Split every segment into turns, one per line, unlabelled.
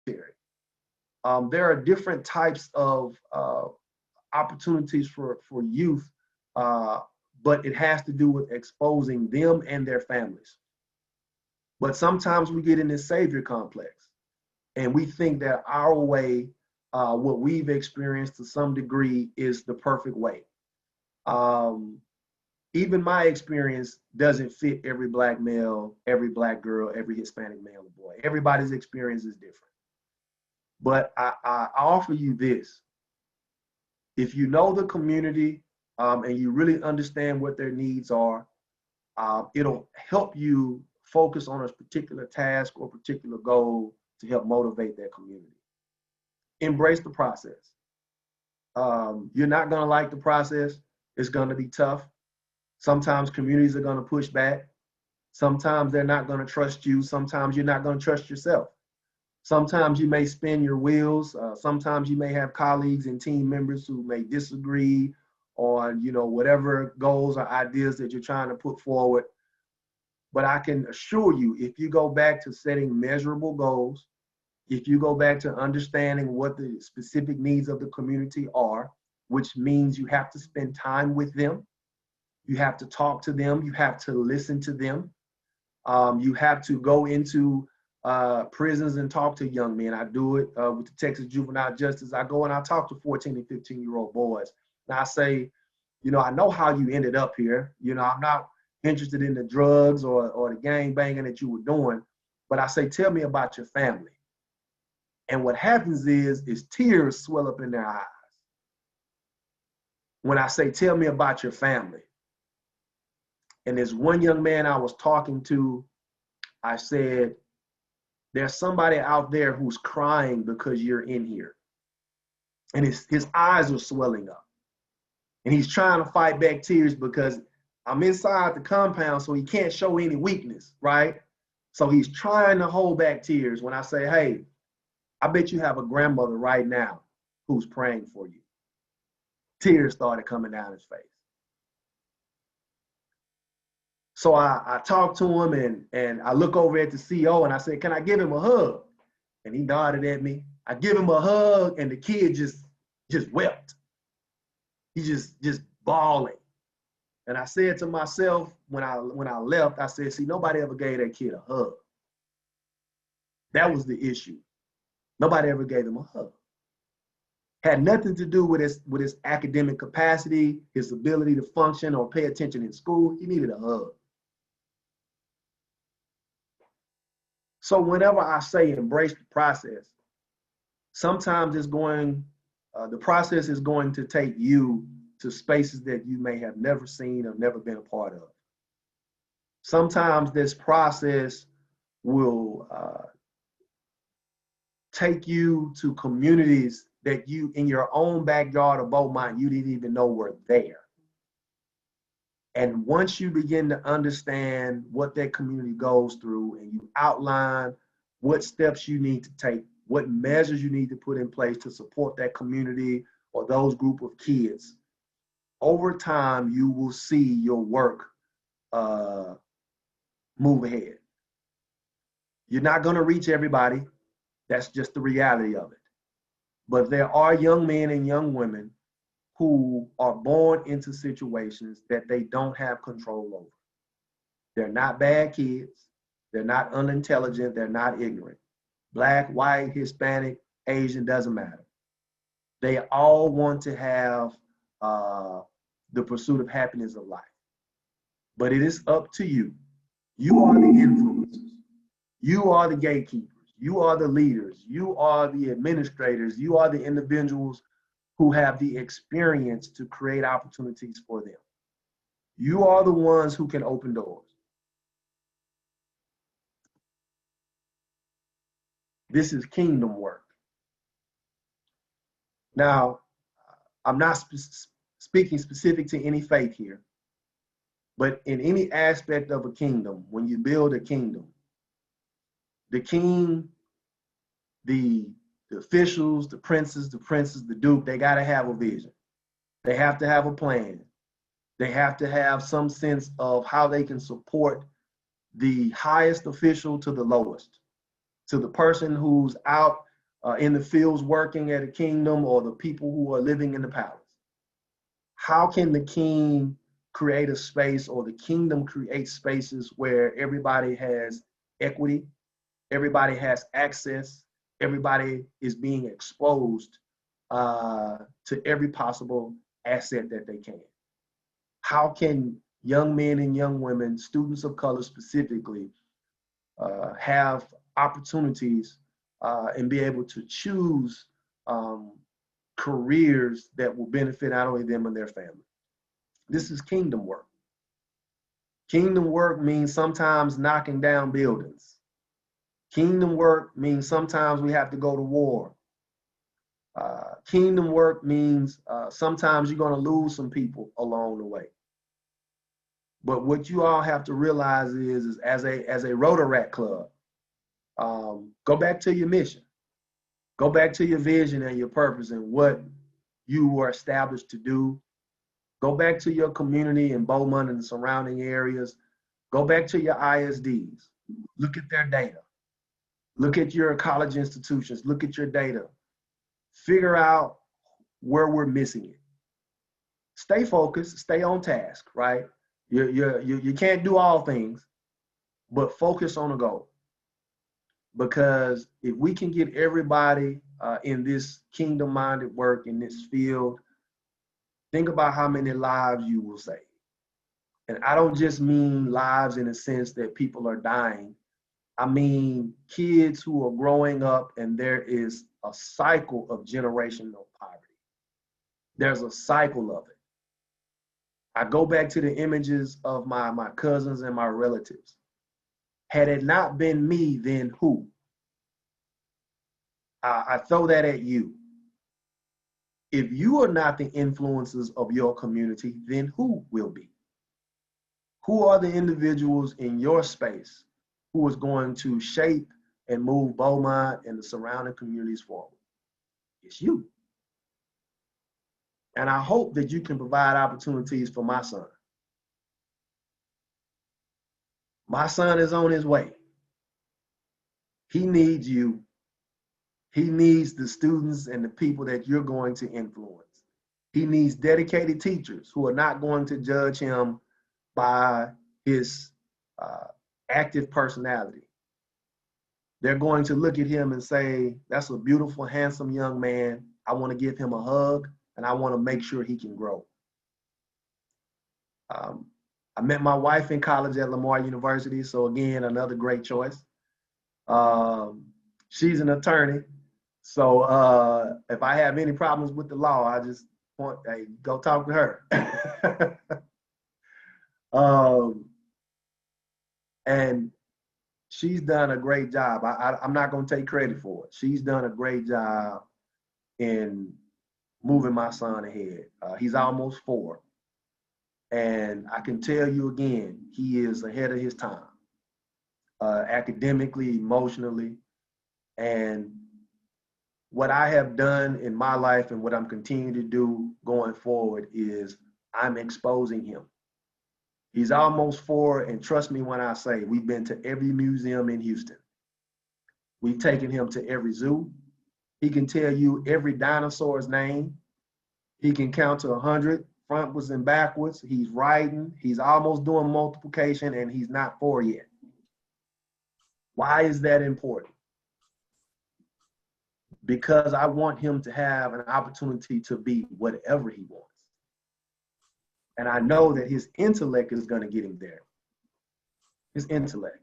There are different types of opportunities for youth, but it has to do with exposing them and their families. But sometimes we get in this savior complex and we think that our way, what we've experienced to some degree, is the perfect way. Even my experience doesn't fit every Black male, every Black girl, every Hispanic male or boy. Everybody's experience is different. But I offer you this. If you know the community and you really understand what their needs are, it'll help you focus on a particular task or particular goal to help motivate that community. Embrace the process. You're not going to like the process. It's going to be tough. Sometimes communities are going to push back. Sometimes they're not going to trust you. Sometimes you're not going to trust yourself. Sometimes you may spin your wheels. Sometimes you may have colleagues and team members who may disagree on, whatever goals or ideas that you're trying to put forward. But I can assure you, if you go back to setting measurable goals, if you go back to understanding what the specific needs of the community are, which means you have to spend time with them, you have to talk to them, you have to listen to them, you have to go into prisons and talk to young men. I do it with the Texas Juvenile Justice. I go and I talk to 14 and 15-year-old boys. And I say, I know how you ended up here. I'm not interested in the drugs or the gang banging that you were doing, but I say, tell me about your family. And what happens is tears swell up in their eyes when I say, tell me about your family. And there's one young man I was talking to, I said, there's somebody out there who's crying because you're in here. And his eyes are swelling up. And he's trying to fight back tears because I'm inside the compound, so he can't show any weakness, right? So he's trying to hold back tears when I say, hey, I bet you have a grandmother right now who's praying for you. Tears started coming down his face. So I talked to him and I look over at the CO and I said, can I give him a hug? And he nodded at me. I give him a hug and the kid just wept. He just bawling. And I said to myself when I left, I said, see, nobody ever gave that kid a hug. That was the issue. Nobody ever gave him a hug. Had nothing to do with his academic capacity, his ability to function or pay attention in school. He needed a hug. So whenever I say embrace the process, sometimes the process is going to take you to spaces that you may have never seen or never been a part of. Sometimes this process will take you to communities that you, in your own backyard or Beaumont, you didn't even know were there. And once you begin to understand what that community goes through and you outline what steps you need to take, what measures you need to put in place to support that community or those group of kids, over time, you will see your work move ahead. You're not going to reach everybody. That's just the reality of it. But there are young men and young women who are born into situations that they don't have control over. They're not bad kids. They're not unintelligent. They're not ignorant. Black, white, Hispanic, Asian, doesn't matter. They all want to have the pursuit of happiness of life. But it is up to you. You are the influencers. You are the gatekeepers. You are the leaders. You are the administrators. You are the individuals who have the experience to create opportunities for them. You are the ones who can open doors. This is kingdom work. Now, I'm not speaking specific to any faith here, but in any aspect of a kingdom, when you build a kingdom, the king, the officials, the princes, the duke, they got to have a vision. They have to have a plan. They have to have some sense of how they can support the highest official to the lowest, to the person who's out in the fields working at a kingdom, or the people who are living in the palace. How can the king create a space, or the kingdom create spaces where everybody has equity, everybody has access, everybody is being exposed to every possible asset that they can? How can young men and young women, students of color specifically, have opportunities and be able to choose careers that will benefit not only them and their family? This is kingdom work. Kingdom work means sometimes knocking down buildings. Kingdom work means sometimes we have to go to war. Kingdom work means sometimes you're going to lose some people along the way. But what you all have to realize is as a Rotaract club, go back to your mission. Go back to your vision and your purpose and what you were established to do. Go back to your community in Beaumont and the surrounding areas. Go back to your ISDs. Look at their data. Look at your college institutions. Look at your data. Figure out where we're missing it. Stay focused. Stay on task, right? You can't do all things, but focus on a goal. Because if we can get everybody in this kingdom-minded work in this field, think about how many lives you will save. And I don't just mean lives in a sense that people are dying. I mean kids who are growing up and there is a cycle of generational poverty. There's a cycle of it. I go back to the images of my cousins and my relatives. Had it not been me, then who? I throw that at you. If you are not the influences of your community, then who will be? Who are the individuals in your space who is going to shape and move Beaumont and the surrounding communities forward? It's you. And I hope that you can provide opportunities for my son. My son is on his way. He needs you. He needs the students and the people that you're going to influence. He needs dedicated teachers who are not going to judge him by his active personality. They're going to look at him and say, that's a beautiful, handsome young man. I want to give him a hug and I want to make sure he can grow. I met my wife in college at Lamar University. So again, another great choice. She's an attorney. So if I have any problems with the law, I just want, hey, go talk to her. And she's done a great job. I'm not going to take credit for it. She's done a great job in moving my son ahead. He's almost 4. And I can tell you again, he is ahead of his time, academically, emotionally. And what I have done in my life and what I'm continuing to do going forward is I'm exposing him. He's almost 4, and trust me when I say we've been to every museum in Houston. We've taken him to every zoo. He can tell you every dinosaur's name. He can count to 100 frontwards and backwards. He's writing. He's almost doing multiplication, and he's not 4 yet. Why is that important? Because I want him to have an opportunity to be whatever he wants. And I know that his intellect is going to get him there. His intellect.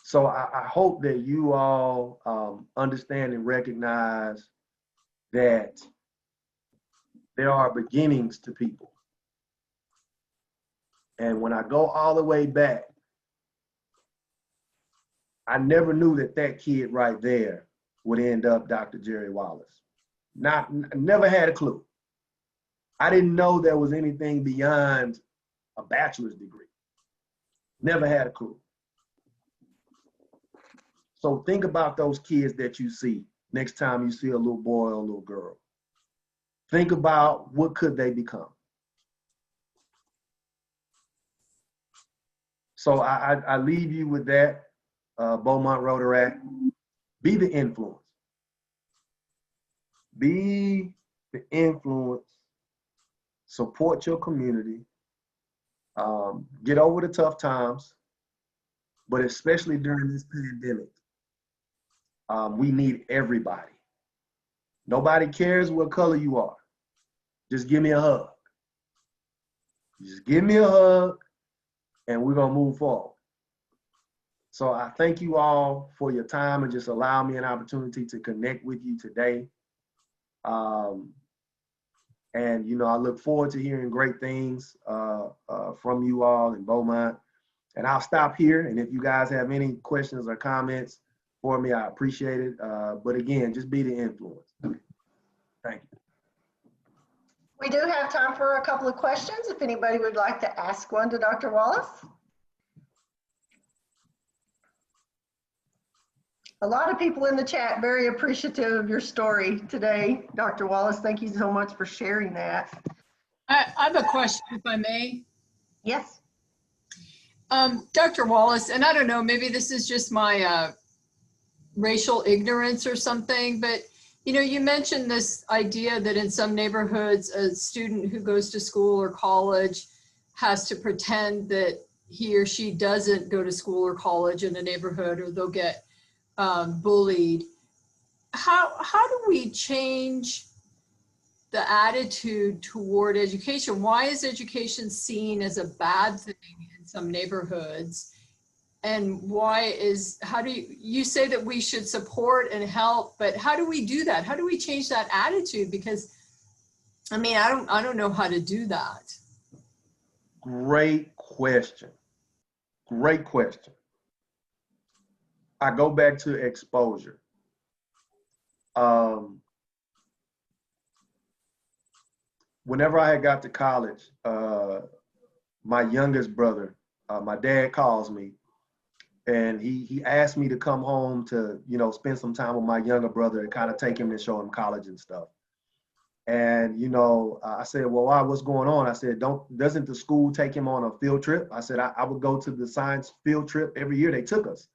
So I hope that you all understand and recognize that there are beginnings to people. And when I go all the way back, I never knew that that kid right there would end up Dr. Jerry Wallace. Never had a clue. I didn't know there was anything beyond a bachelor's degree. Never had a clue. So think about those kids that you see next time you see a little boy or a little girl. Think about what could they become. So I leave you with that, Beaumont Rotaract. Be the influence. Be the influence. Support your community. Get over the tough times, but especially during this pandemic, we need everybody. Nobody cares what color you are. Just give me a hug. Just give me a hug, and we're gonna move forward. So I thank you all for your time and just allow me an opportunity to connect with you today. And you know, I look forward to hearing great things from you all in Beaumont. And I'll stop here. And if you guys have any questions or comments for me, I appreciate it. But again, just be the influence. Thank you.
We do have time for a couple of questions if anybody would like to ask one to Dr. Wallace. A lot of people in the chat very appreciative of your story today, Dr. Wallace. Thank you so much for sharing that.
I have a question, if I may.
Yes.
Dr. Wallace, and I don't know, maybe this is just my racial ignorance or something, but you know, you mentioned this idea that in some neighborhoods, a student who goes to school or college has to pretend that he or she doesn't go to school or college in a neighborhood, or they'll get bullied. How do we change the attitude toward education? Why is education seen as a bad thing in some neighborhoods? And how do you say that we should support and help, but how do we do that? How do we change that attitude? Because I mean, I don't know how to do that.
Great question. Great question. I go back to exposure. Whenever I had got to college, my youngest brother, my dad calls me, and he asked me to come home to, you know, spend some time with my younger brother and kind of take him and show him college and stuff. And, you know, I said, well, why, what's going on? I said, doesn't the school take him on a field trip? I said, I would go to the science field trip every year they took us.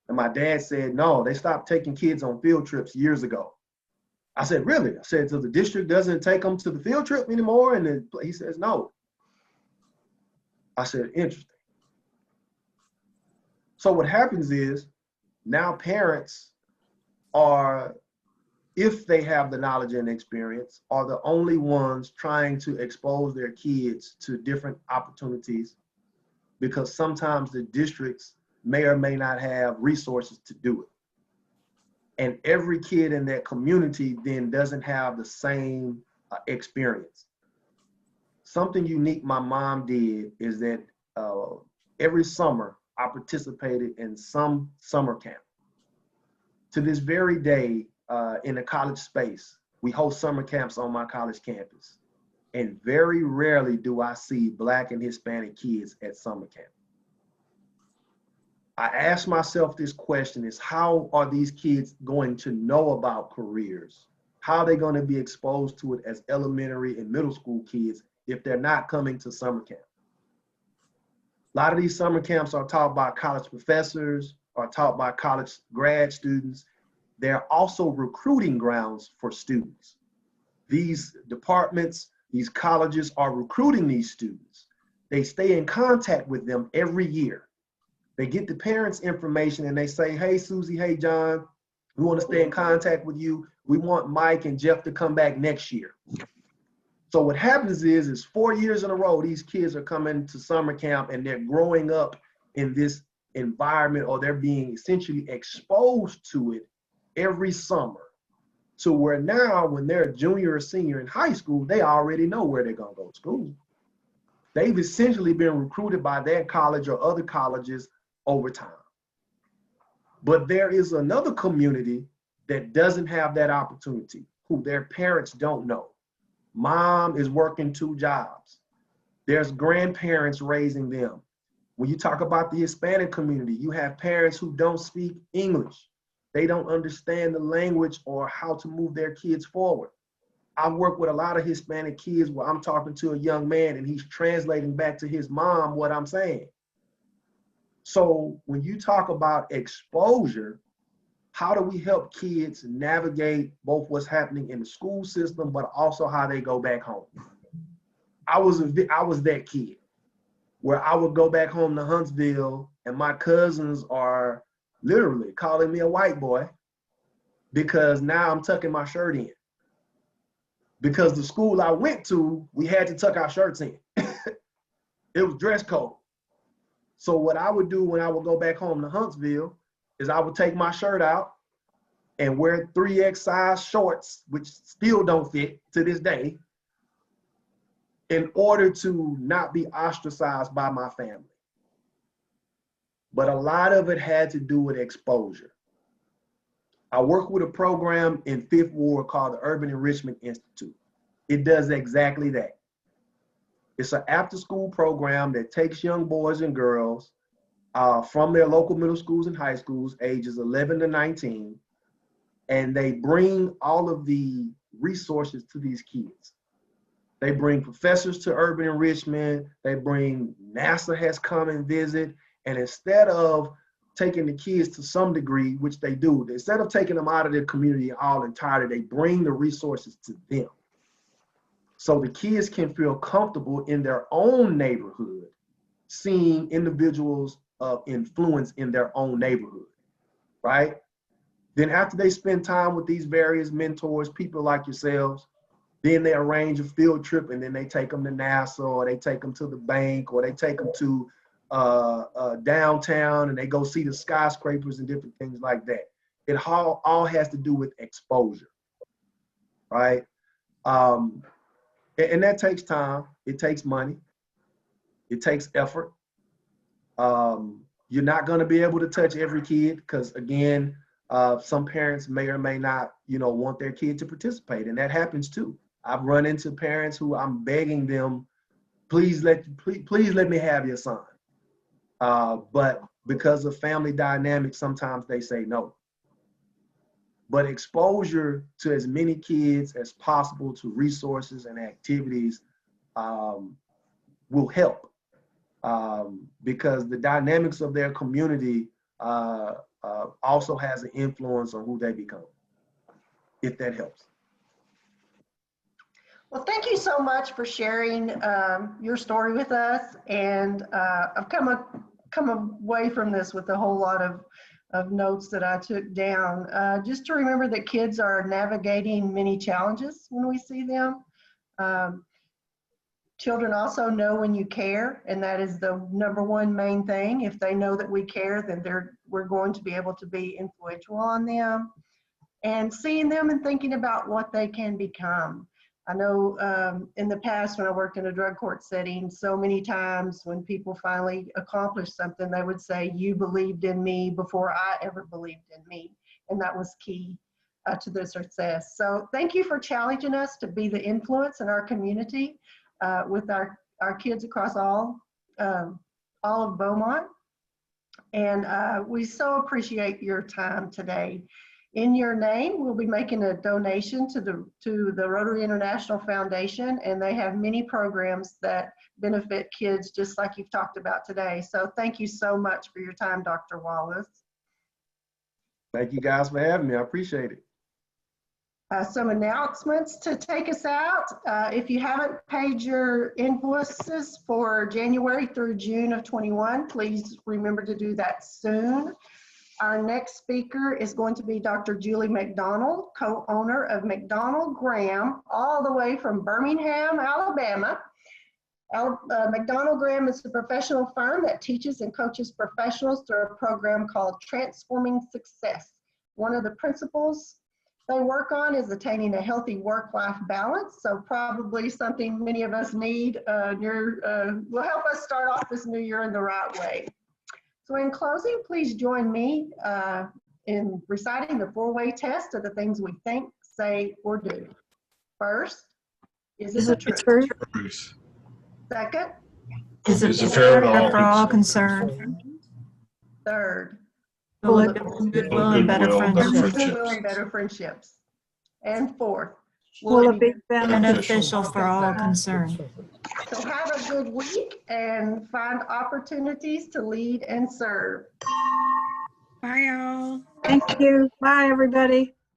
And my dad said, no, they stopped taking kids on field trips years ago. I said, really? I said, so the district doesn't take them to the field trip anymore? And he says, no. I said, interesting. So what happens is now parents are, if they have the knowledge and experience, are the only ones trying to expose their kids to different opportunities, because sometimes the districts may or may not have resources to do it. And every kid in that community then doesn't have the same experience. Something unique my mom did is that every summer I participated in some summer camp. To this very day, in the college space, we host summer camps on my college campus. And very rarely do I see Black and Hispanic kids at summer camp. I ask myself this question is, how are these kids going to know about careers? How are they going to be exposed to it as elementary and middle school kids if they're not coming to summer camp? A lot of these summer camps are taught by college professors, are taught by college grad students. They're also recruiting grounds for students. These departments, these colleges are recruiting these students. They stay in contact with them every year. They get the parents' information and they say, hey, Susie, hey, John, we want to stay in contact with you. We want Mike and Jeff to come back next year. So what happens is 4 years in a row, these kids are coming to summer camp and they're growing up in this environment, or they're being essentially exposed to it every summer, to where now when they're a junior or senior in high school, they already know where they're going to go to school. They've essentially been recruited by that college or other colleges over time. But there is another community that doesn't have that opportunity, who their parents don't know. Mom is working 2 jobs. There's grandparents raising them. When you talk about the Hispanic community, you have parents who don't speak English. They don't understand the language or how to move their kids forward. I work with a lot of Hispanic kids where I'm talking to a young man and he's translating back to his mom what I'm saying. So when you talk about exposure, how do we help kids navigate both what's happening in the school system, but also how they go back home? I was that kid where I would go back home to Huntsville and my cousins are literally calling me a white boy because now I'm tucking my shirt in. Because the school I went to, we had to tuck our shirts in. It was dress code. So what I would do when I would go back home to Huntsville is I would take my shirt out and wear 3X size shorts, which still don't fit to this day, in order to not be ostracized by my family. But a lot of it had to do with exposure. I work with a program in 5th Ward called the Urban Enrichment Institute. It does exactly that. It's an after-school program that takes young boys and girls from their local middle schools and high schools, ages 11 to 19, and they bring all of the resources to these kids. They bring professors to urban enrichment. They bring, NASA has come and visit, and instead of taking the kids to some degree, which they do, instead of taking them out of their community all entirely, they bring the resources to them. So the kids can feel comfortable in their own neighborhood, seeing individuals of influence in their own neighborhood, right? Then after they spend time with these various mentors, people like yourselves, then they arrange a field trip and then they take them to NASA, or they take them to the bank, or they take them to downtown and they go see the skyscrapers and different things like that. It all has to do with exposure, right? And that takes time, it takes money, it takes effort. You're not gonna be able to touch every kid because again, some parents may or may not, want their kid to participate, and that happens too. I've run into parents who I'm begging them, please let me have your son. But because of family dynamics, sometimes they say no. But exposure to as many kids as possible to resources and activities will help because the dynamics of their community also has an influence on who they become, if that helps.
Well, thank you so much for sharing your story with us. And I've come away from this with a whole lot of notes that I took down. Just to remember that kids are navigating many challenges when we see them. Children also know when you care, and that is the #1 main thing. If they know that we care, then we're going to be able to be influential on them. And seeing them and thinking about what they can become. I know in the past when I worked in a drug court setting, so many times when people finally accomplished something, they would say, you believed in me before I ever believed in me. And that was key to their success. So thank you for challenging us to be the influence in our community with our kids across all of Beaumont. And we so appreciate your time today. In your name, we'll be making a donation to the Rotary International Foundation, and they have many programs that benefit kids just like you've talked about today. So thank you so much for your time, Dr. Wallace.
Thank you guys for having me. I appreciate it.
Some announcements to take us out. If you haven't paid your invoices for January through June of 21, please remember to do that soon. Our next speaker is going to be Dr. Julie McDonald, co-owner of McDonald Graham, all the way from Birmingham, Alabama. McDonald Graham is a professional firm that teaches and coaches professionals through a program called Transforming Success. One of the principles they work on is attaining a healthy work-life balance. So probably something many of us need will help us start off this new year in the right way. So in closing, please join me in reciting the 4-way test of the things we think, say, or do. First, is it the truth? Second,
is it fair for all concerned?
Third,
Full of goodwill and better
friendships. And fourth,
will it be beneficial for all concerned?
So have a good week and find opportunities to lead and serve.
Bye, y'all. Thank you. Bye, everybody.